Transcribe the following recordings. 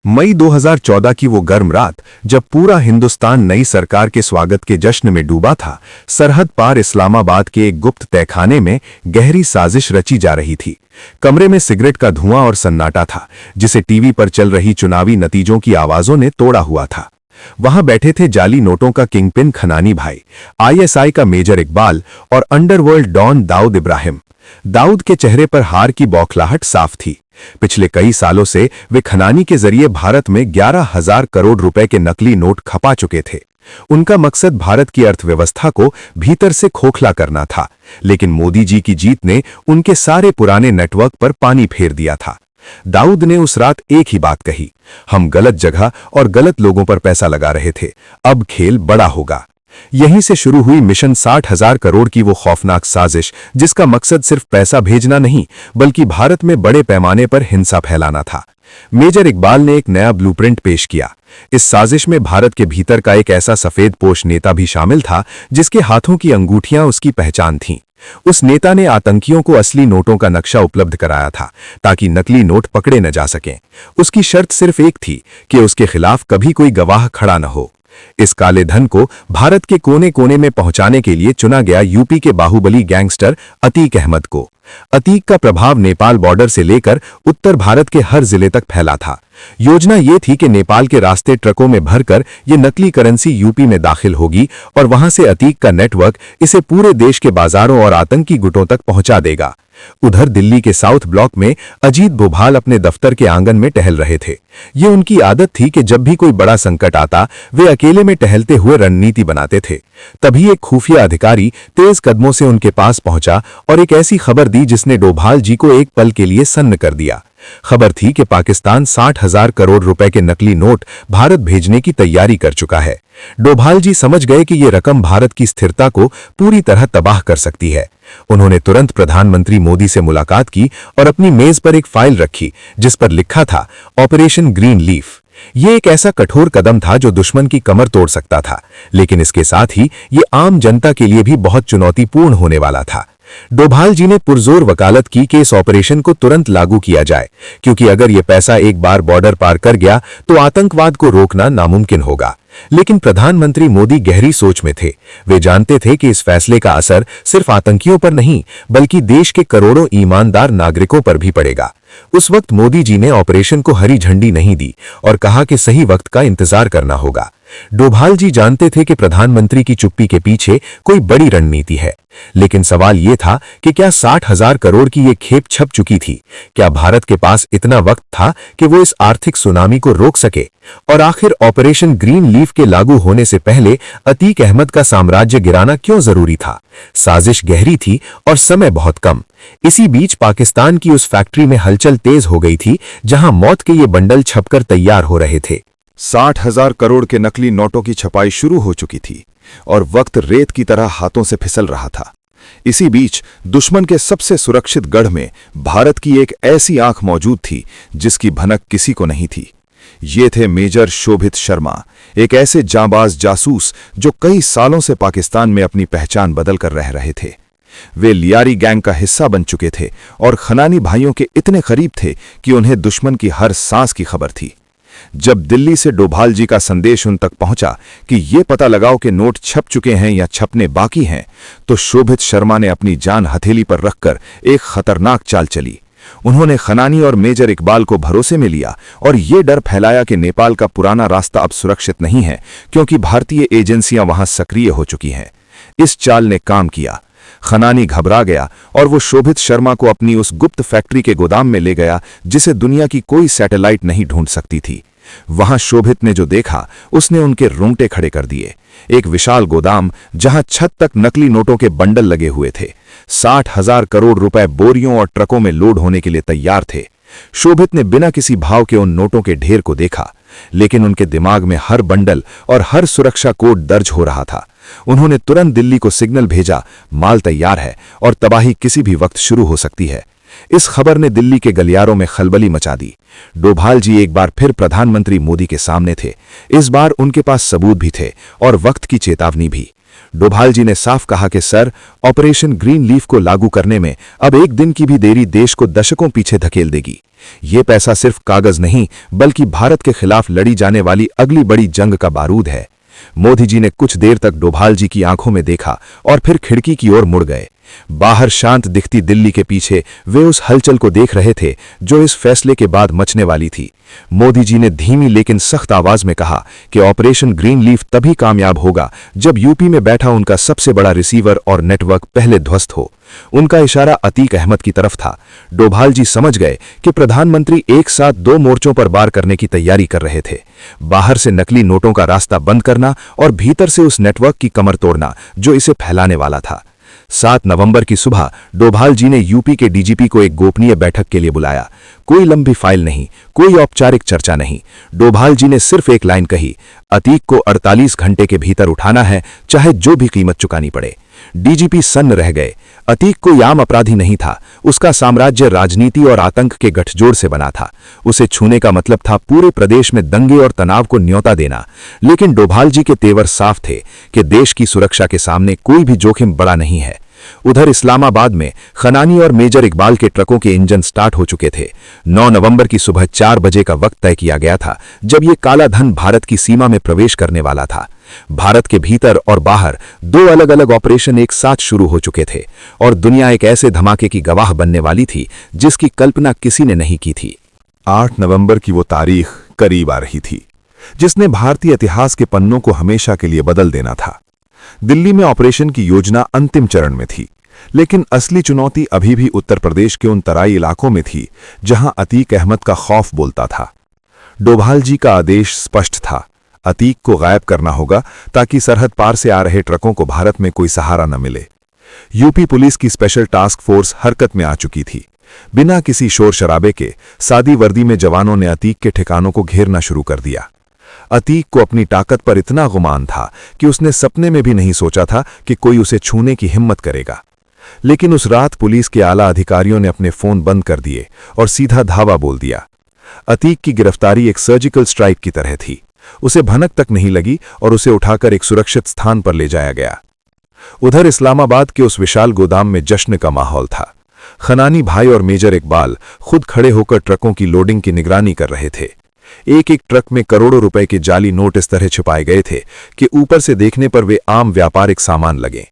मई 2014 की वो गर्म रात, जब पूरा हिंदुस्तान नई सरकार के स्वागत के जश्न में डूबा था, सरहद पार इस्लामाबाद के एक गुप्त तहखाने में गहरी साजिश रची जा रही थी। कमरे में सिगरेट का धुआं और सन्नाटा था, जिसे टीवी पर चल रही चुनावी नतीजों की आवाजों ने तोड़ा हुआ था। वहां बैठे थे जाली नोटों का किंगपिन खनानी भाई, आईएसआई का मेजर इकबाल और अंडरवर्ल्ड डॉन दाऊद इब्राहिम। दाऊद के चेहरे पर हार की बौखलाहट साफ थी। पिछले कई सालों से वे खनानी के जरिए भारत में 11,000 करोड़ रुपए के नकली नोट खपा चुके थे। उनका मकसद भारत की अर्थव्यवस्था को भीतर से खोखला करना था, लेकिन मोदी जी की जीत ने उनके सारे पुराने नेटवर्क पर पानी फेर दिया था। दाऊद ने उस रात एक ही बात कही, हम गलत जगह और गलत लोगों पर पैसा लगा रहे थे, अब खेल बड़ा होगा। यहीं से शुरू हुई मिशन 60,000 करोड़ की वो खौफनाक साजिश, जिसका मकसद सिर्फ पैसा भेजना नहीं, बल्कि भारत में बड़े पैमाने पर हिंसा फैलाना था। मेजर इकबाल ने एक नया ब्लूप्रिंट पेश किया। इस साजिश में भारत के भीतर का एक ऐसा सफेदपोश नेता भी शामिल था, जिसके हाथों की अंगूठियां उसकी पहचान थीं। उस नेता ने आतंकियों को असली नोटों का नक्शा उपलब्ध कराया था, ताकि नकली नोट पकड़े न जा सकें। उसकी शर्त सिर्फ एक थी कि उसके खिलाफ कभी कोई गवाह खड़ा न हो। इस काले धन को भारत के कोने कोने में पहुंचाने के लिए चुना गया यूपी के बाहुबली गैंगस्टर अतीक अहमद को। अतीक का प्रभाव नेपाल बॉर्डर से लेकर उत्तर भारत के हर जिले तक फैला था। योजना ये थी कि नेपाल के रास्ते ट्रकों में भरकर ये नकली करेंसी यूपी में दाखिल होगी और वहां से अतीक का नेटवर्क इसे पूरे देश के बाजारों और आतंकी गुटों तक पहुंचा देगा। उधर दिल्ली के साउथ ब्लॉक में अजीत भोभाल अपने दफ्तर के आंगन में टहल रहे थे। ये उनकी आदत थी कि जब भी कोई बड़ा संकट आता, वे अकेले में टहलते हुए रणनीति बनाते थे। तभी एक खुफिया अधिकारी तेज कदमों से उनके पास पहुंचा और एक ऐसी खबर दी जिसने डोभाल जी को एक पल के लिए सन्न कर दिया। खबर थी कि पाकिस्तान 60,000 करोड़ रुपए के नकली नोट भारत भेजने की तैयारी कर चुका है। डोभाल जी समझ गए कि ये रकम भारत की स्थिरता को पूरी तरह तबाह कर सकती है। उन्होंने तुरंत प्रधानमंत्री मोदी से मुलाकात की और अपनी मेज पर एक फाइल रखी, जिस पर लिखा था ऑपरेशन ग्रीन लीफ। ये एक ऐसा कठोर कदम था जो दुश्मन की कमर तोड़ सकता था, लेकिन इसके साथ ही ये आम जनता के लिए भी बहुत चुनौतीपूर्ण होने वाला था। डोभाल जी ने पुरजोर वकालत की कि इस ऑपरेशन को तुरंत लागू किया जाए, क्योंकि अगर ये पैसा एक बार बॉर्डर पार कर गया तो आतंकवाद को रोकना नामुमकिन होगा। लेकिन प्रधानमंत्री मोदी गहरी सोच में थे। वे जानते थे कि इस फैसले का असर सिर्फ आतंकियों पर नहीं, बल्कि देश के करोड़ों ईमानदार नागरिकों पर भी पड़ेगा। उस वक्त मोदी जी ने ऑपरेशन को हरी झंडी नहीं दी और कहा कि सही वक्त का इंतजार करना होगा। डोभाल जी जानते थे कि प्रधानमंत्री की चुप्पी के पीछे कोई बड़ी रणनीति है, लेकिन सवाल यह था कि क्या 60,000 करोड़ की ये खेप छप चुकी थी? क्या भारत के पास इतना वक्त था कि वो इस आर्थिक सुनामी को रोक सके? और आखिर ऑपरेशन ग्रीन लीफ के लागू होने से पहले अतीक अहमद का साम्राज्य गिराना क्यों जरूरी था? साजिश गहरी थी और समय बहुत कम। इसी बीच पाकिस्तान की उस फैक्ट्री में हलचल तेज हो गई थी, जहां मौत के ये बंडल छपकर तैयार हो रहे थे। 60,000 करोड़ के नकली नोटों की छपाई शुरू हो चुकी थी और वक्त रेत की तरह हाथों से फिसल रहा था। इसी बीच दुश्मन के सबसे सुरक्षित गढ़ में भारत की एक ऐसी आंख मौजूद थी जिसकी भनक किसी को नहीं थी। ये थे मेजर शोभित शर्मा, एक ऐसे जांबाज जासूस जो कई सालों से पाकिस्तान में अपनी पहचान बदल कर रह रहे थे। वे लियारी गैंग का हिस्सा बन चुके थे और खनानी भाइयों के इतने करीब थे कि उन्हें दुश्मन की हर सांस की खबर थी। जब दिल्ली से डोभाल जी का संदेश उन तक पहुंचा कि ये पता लगाओ कि नोट छप चुके हैं या छपने बाकी हैं, तो शोभित शर्मा ने अपनी जान हथेली पर रखकर एक खतरनाक चाल चली। उन्होंने खनानी और मेजर इकबाल को भरोसे में लिया और ये डर फैलाया कि नेपाल का पुराना रास्ता अब सुरक्षित नहीं है, क्योंकि भारतीय एजेंसियां वहां सक्रिय हो चुकी हैं। इस चाल ने काम किया। खनानी घबरा गया और वो शोभित शर्मा को अपनी उस गुप्त फैक्ट्री के गोदाम में ले गया, जिसे दुनिया की कोई सैटेलाइट नहीं ढूंढ सकती थी। वहां शोभित ने जो देखा, उसने उनके रोंगटे खड़े कर दिए। एक विशाल गोदाम जहां छत तक नकली नोटों के बंडल लगे हुए थे। 60,000 करोड़ रुपए बोरियों और ट्रकों में लोड होने के लिए तैयार थे। शोभित ने बिना किसी भाव के उन नोटों के ढेर को देखा, लेकिन उनके दिमाग में हर बंडल और हर सुरक्षा कोड दर्ज हो रहा था। उन्होंने तुरंत दिल्ली को सिग्नल भेजा, माल तैयार है और तबाही किसी भी वक्त शुरू हो सकती है। इस खबर ने दिल्ली के गलियारों में खलबली मचा दी। डोभाल जी एक बार फिर प्रधानमंत्री मोदी के सामने थे। इस बार उनके पास सबूत भी थे और वक्त की चेतावनी भी। डोभाल जी ने साफ कहा कि सर, ऑपरेशन ग्रीन लीफ को लागू करने में अब एक दिन की भी देरी देश को दशकों पीछे धकेल देगी। ये पैसा सिर्फ कागज नहीं, बल्कि भारत के खिलाफ लड़ी जाने वाली अगली बड़ी जंग का बारूद है। मोदी जी ने कुछ देर तक डोभाल जी की आंखों में देखा और फिर खिड़की की ओर मुड़ गए। बाहर शांत दिखती दिल्ली के पीछे वे उस हलचल को देख रहे थे जो इस फैसले के बाद मचने वाली थी। मोदी जी ने धीमी लेकिन सख्त आवाज में कहा कि ऑपरेशन ग्रीन लीफ तभी कामयाब होगा जब यूपी में बैठा उनका सबसे बड़ा रिसीवर और नेटवर्क पहले ध्वस्त हो। उनका इशारा अतीक अहमद की तरफ था। डोभाल जी समझ गए कि प्रधानमंत्री एक साथ दो मोर्चों पर वार करने की तैयारी कर रहे थे, बाहर से नकली नोटों का रास्ता बंद करना और भीतर से उस नेटवर्क की कमर तोड़ना जो इसे फैलाने वाला था। 7 नवंबर की सुबह डोभाल जी ने यूपी के डीजीपी को एक गोपनीय बैठक के लिए बुलाया। कोई लंबी फाइल नहीं, कोई औपचारिक चर्चा नहीं। डोभाल जी ने सिर्फ एक लाइन कही, अतीक को 48 घंटे के भीतर उठाना है, चाहे जो भी कीमत चुकानी पड़े। डीजीपी सन्न रह गए। अतीक कोई आम अपराधी नहीं था, उसका साम्राज्य राजनीति और आतंक के गठजोड़ से बना था। उसे छूने का मतलब था पूरे प्रदेश में दंगे और तनाव को न्योता देना। लेकिन डोभाल जी के तेवर साफ थे कि देश की सुरक्षा के सामने कोई भी जोखिम बड़ा नहीं है। उधर इस्लामाबाद में खनानी और मेजर इकबाल के ट्रकों के इंजन स्टार्ट हो चुके थे। 9 नवंबर की सुबह 4 बजे का वक्त तय किया गया था जब ये काला धन भारत की सीमा में प्रवेश करने वाला था। भारत के भीतर और बाहर 2 अलग अलग ऑपरेशन एक साथ शुरू हो चुके थे और दुनिया एक ऐसे धमाके की गवाह बनने वाली थी जिसकी कल्पना किसी ने नहीं की थी। 8 नवंबर की वो तारीख करीब आ रही थी जिसने भारतीय इतिहास के पन्नों को हमेशा के लिए बदल देना था। दिल्ली में ऑपरेशन की योजना अंतिम चरण में थी, लेकिन असली चुनौती अभी भी उत्तर प्रदेश के उन तराई इलाकों में थी जहां अतीक अहमद का खौफ बोलता था। डोभाल जी का आदेश स्पष्ट था, अतीक को गायब करना होगा ताकि सरहद पार से आ रहे ट्रकों को भारत में कोई सहारा न मिले। यूपी पुलिस की स्पेशल टास्क फोर्स हरकत में आ चुकी थी। बिना किसी शोर शराबे के सादी वर्दी में जवानों ने अतीक के ठिकानों को घेरना शुरू कर दिया। अतीक को अपनी ताकत पर इतना गुमान था कि उसने सपने में भी नहीं सोचा था कि कोई उसे छूने की हिम्मत करेगा। लेकिन उस रात पुलिस के आला अधिकारियों ने अपने फोन बंद कर दिए और सीधा धावा बोल दिया। अतीक की गिरफ्तारी एक सर्जिकल स्ट्राइक की तरह थी। उसे भनक तक नहीं लगी और उसे उठाकर एक सुरक्षित स्थान पर ले जाया गया। उधर इस्लामाबाद के उस विशाल गोदाम में जश्न का माहौल था। खनानी भाई और मेजर इकबाल खुद खड़े होकर ट्रकों की लोडिंग की निगरानी कर रहे थे। एक एक ट्रक में करोड़ों रुपए के जाली नोट इस तरह छिपाए गए थे कि ऊपर से देखने पर वे आम व्यापारिक सामान लगे।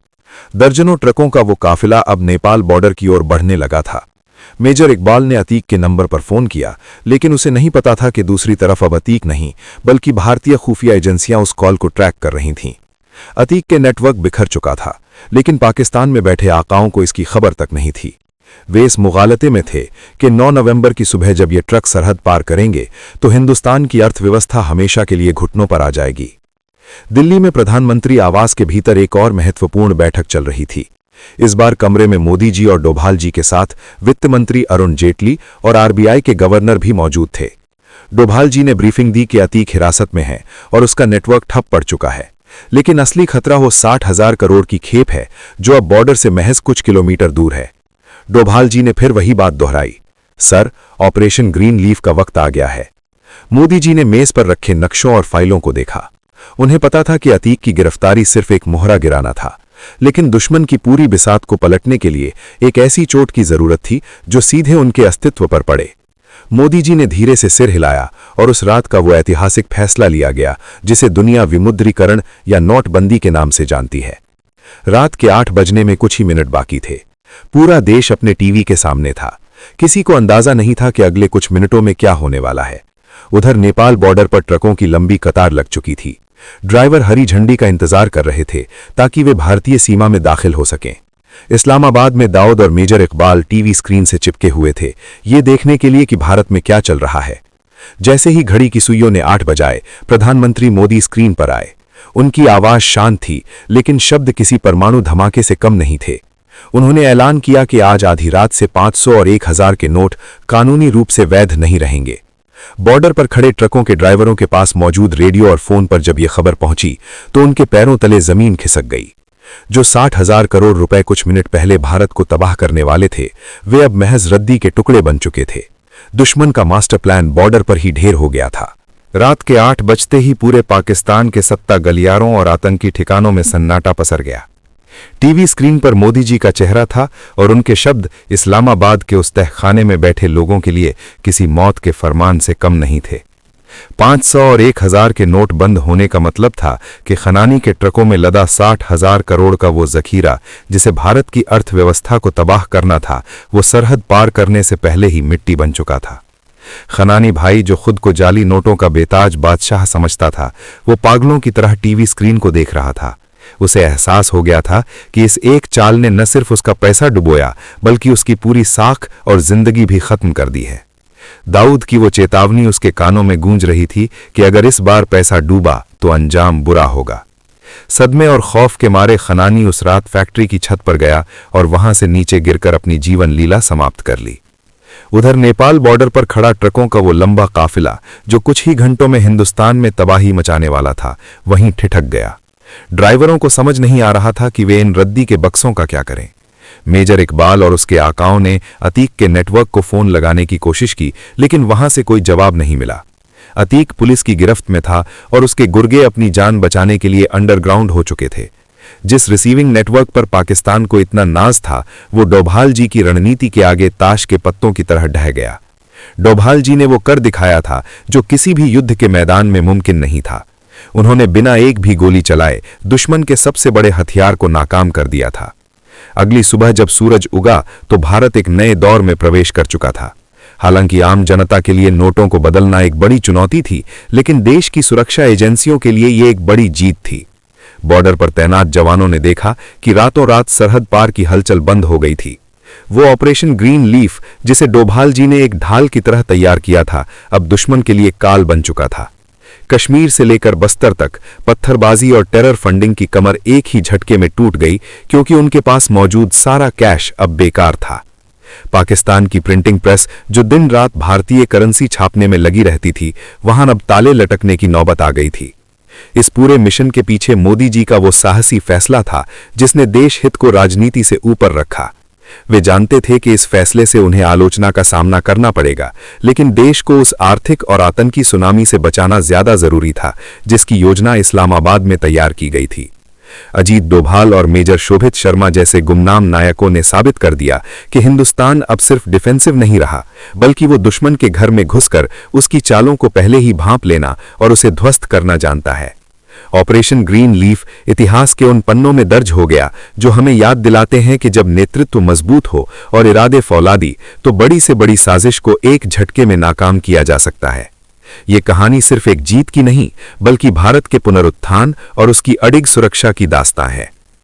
दर्जनों ट्रकों का वो काफिला अब नेपाल बॉर्डर की ओर बढ़ने लगा था। मेजर इकबाल ने अतीक के नंबर पर फोन किया, लेकिन उसे नहीं पता था कि दूसरी तरफ अब अतीक नहीं बल्कि भारतीय खुफिया एजेंसियां उस कॉल को ट्रैक कर रही थीं। अतीक के नेटवर्क बिखर चुका था, लेकिन पाकिस्तान में बैठे आकाओं को इसकी खबर तक नहीं थी। वे इस मुगालते में थे कि 9 नवंबर की सुबह जब ये ट्रक सरहद पार करेंगे तो हिंदुस्तान की अर्थव्यवस्था हमेशा के लिए घुटनों पर आ जाएगी। दिल्ली में प्रधानमंत्री आवास के भीतर एक और महत्वपूर्ण बैठक चल रही थी। इस बार कमरे में मोदी जी और डोभाल जी के साथ वित्त मंत्री अरुण जेटली और आरबीआई के गवर्नर भी मौजूद थे। डोभाल जी ने ब्रीफिंग दी कि अतीक हिरासत में है और उसका नेटवर्क ठप पड़ चुका है, लेकिन असली खतरा वो 60,000 करोड़ की खेप है जो अब बॉर्डर से महज कुछ किलोमीटर दूर है। डोभाल जी ने फिर वही बात दोहराई, सर, ऑपरेशन ग्रीन लीफ का वक्त आ गया है। मोदी जी ने मेज पर रखे नक्शों और फाइलों को देखा। उन्हें पता था कि अतीक की गिरफ्तारी सिर्फ एक मोहरा गिराना था, लेकिन दुश्मन की पूरी बिसात को पलटने के लिए एक ऐसी चोट की जरूरत थी जो सीधे उनके अस्तित्व पर पड़े। मोदी जी ने धीरे से सिर हिलाया और उस रात का वो ऐतिहासिक फैसला लिया गया जिसे दुनिया विमुद्रीकरण या नोटबंदी के नाम से जानती है। रात के 8 बजने में कुछ ही मिनट बाकी थे। पूरा देश अपने टीवी के सामने था। किसी को अंदाजा नहीं था कि अगले कुछ मिनटों में क्या होने वाला है। उधर नेपाल बॉर्डर पर ट्रकों की लंबी कतार लग चुकी थी। ड्राइवर हरी झंडी का इंतजार कर रहे थे ताकि वे भारतीय सीमा में दाखिल हो सकें। इस्लामाबाद में दाऊद और मेजर इकबाल टीवी स्क्रीन से चिपके हुए थे, ये देखने के लिए कि भारत में क्या चल रहा है। जैसे ही घड़ी की सुइयों ने 8 बजाए, प्रधानमंत्री मोदी स्क्रीन पर आए। उनकी आवाज शांत थी, लेकिन शब्द किसी परमाणु धमाके से कम नहीं थे। उन्होंने ऐलान किया कि आज आधी रात से 500 और 1000 के नोट कानूनी रूप से वैध नहीं रहेंगे। बॉर्डर पर खड़े ट्रकों के ड्राइवरों के पास मौजूद रेडियो और फोन पर जब यह खबर पहुंची तो उनके पैरों तले जमीन खिसक गई। जो 60,000 करोड़ रुपए कुछ मिनट पहले भारत को तबाह करने वाले थे, वे अब महज रद्दी के टुकड़े बन चुके थे। दुश्मन का मास्टर प्लान बॉर्डर पर ही ढेर हो गया था। रात के 8 बजते ही पूरे पाकिस्तान के सत्ता गलियारों और आतंकी ठिकानों में सन्नाटा पसर गया। टीवी स्क्रीन पर मोदी जी का चेहरा था और उनके शब्द इस्लामाबाद के उस तहखाने में बैठे लोगों के लिए किसी मौत के फरमान से कम नहीं थे। 500 और 1000 के नोट बंद होने का मतलब था कि खनानी के ट्रकों में लदा 60,000 करोड़ का वो जखीरा जिसे भारत की अर्थव्यवस्था को तबाह करना था, वो सरहद पार करने से पहले ही मिट्टी बन चुका था। खनानी भाई, जो खुद को जाली नोटों का बेताज बादशाह समझता था, वो पागलों की तरह टीवी स्क्रीन को देख रहा था। उसे एहसास हो गया था कि इस एक चाल ने न सिर्फ उसका पैसा डुबोया बल्कि उसकी पूरी साख और जिंदगी भी खत्म कर दी है। दाऊद की वो चेतावनी उसके कानों में गूंज रही थी कि अगर इस बार पैसा डूबा तो अंजाम बुरा होगा। सदमे और खौफ के मारे खनानी उस रात फैक्ट्री की छत पर गया और वहां से नीचे गिरकर अपनी जीवन लीला समाप्त कर ली। उधर नेपाल बॉर्डर पर खड़ा ट्रकों का वो लंबा काफिला, जो कुछ ही घंटों में हिंदुस्तान में तबाही मचाने वाला था, वहीं ठिठक गया। ड्राइवरों को समझ नहीं आ रहा था कि वे इन रद्दी के बक्सों का क्या करें। मेजर इकबाल और उसके आकाओं ने अतीक के नेटवर्क को फोन लगाने की कोशिश की, लेकिन वहां से कोई जवाब नहीं मिला। अतीक पुलिस की गिरफ्त में था और उसके गुर्गे अपनी जान बचाने के लिए अंडरग्राउंड हो चुके थे। जिस रिसीविंग नेटवर्क पर पाकिस्तान को इतना नाज था, वो डोभाल जी की रणनीति के आगे ताश के पत्तों की तरह ढह गया। डोभाल जी ने वो कर दिखाया था जो किसी भी युद्ध के मैदान में मुमकिन नहीं था। उन्होंने बिना एक भी गोली चलाए दुश्मन के सबसे बड़े हथियार को नाकाम कर दिया था। अगली सुबह जब सूरज उगा तो भारत एक नए दौर में प्रवेश कर चुका था। हालांकि आम जनता के लिए नोटों को बदलना एक बड़ी चुनौती थी, लेकिन देश की सुरक्षा एजेंसियों के लिए ये एक बड़ी जीत थी। बॉर्डर पर तैनात जवानों ने देखा कि रातों रात सरहद पार की हलचल बंद हो गई थी। वो ऑपरेशन ग्रीन लीफ, जिसे डोभाल जी ने एक ढाल की तरह तैयार किया था, अब दुश्मन के लिए काल बन चुका था। कश्मीर से लेकर बस्तर तक पत्थरबाजी और टेरर फंडिंग की कमर एक ही झटके में टूट गई, क्योंकि उनके पास मौजूद सारा कैश अब बेकार था। पाकिस्तान की प्रिंटिंग प्रेस, जो दिन रात भारतीय करेंसी छापने में लगी रहती थी, वहां अब ताले लटकने की नौबत आ गई थी। इस पूरे मिशन के पीछे मोदी जी का वो साहसी फैसला था जिसने देश हित को राजनीति से ऊपर रखा। वे जानते थे कि इस फैसले से उन्हें आलोचना का सामना करना पड़ेगा, लेकिन देश को उस आर्थिक और आतंकी सुनामी से बचाना ज्यादा जरूरी था जिसकी योजना इस्लामाबाद में तैयार की गई थी। अजीत डोभाल और मेजर शोभित शर्मा जैसे गुमनाम नायकों ने साबित कर दिया कि हिंदुस्तान अब सिर्फ डिफेंसिव नहीं रहा, बल्कि वो दुश्मन के घर में घुसकर उसकी चालों को पहले ही भांप लेना और उसे ध्वस्त करना जानता है। ऑपरेशन ग्रीन लीफ इतिहास के उन पन्नों में दर्ज हो गया जो हमें याद दिलाते हैं कि जब नेतृत्व मजबूत हो और इरादे फौलादी, तो बड़ी से बड़ी साजिश को एक झटके में नाकाम किया जा सकता है। ये कहानी सिर्फ एक जीत की नहीं, बल्कि भारत के पुनरुत्थान और उसकी अडिग सुरक्षा की दास्तां है।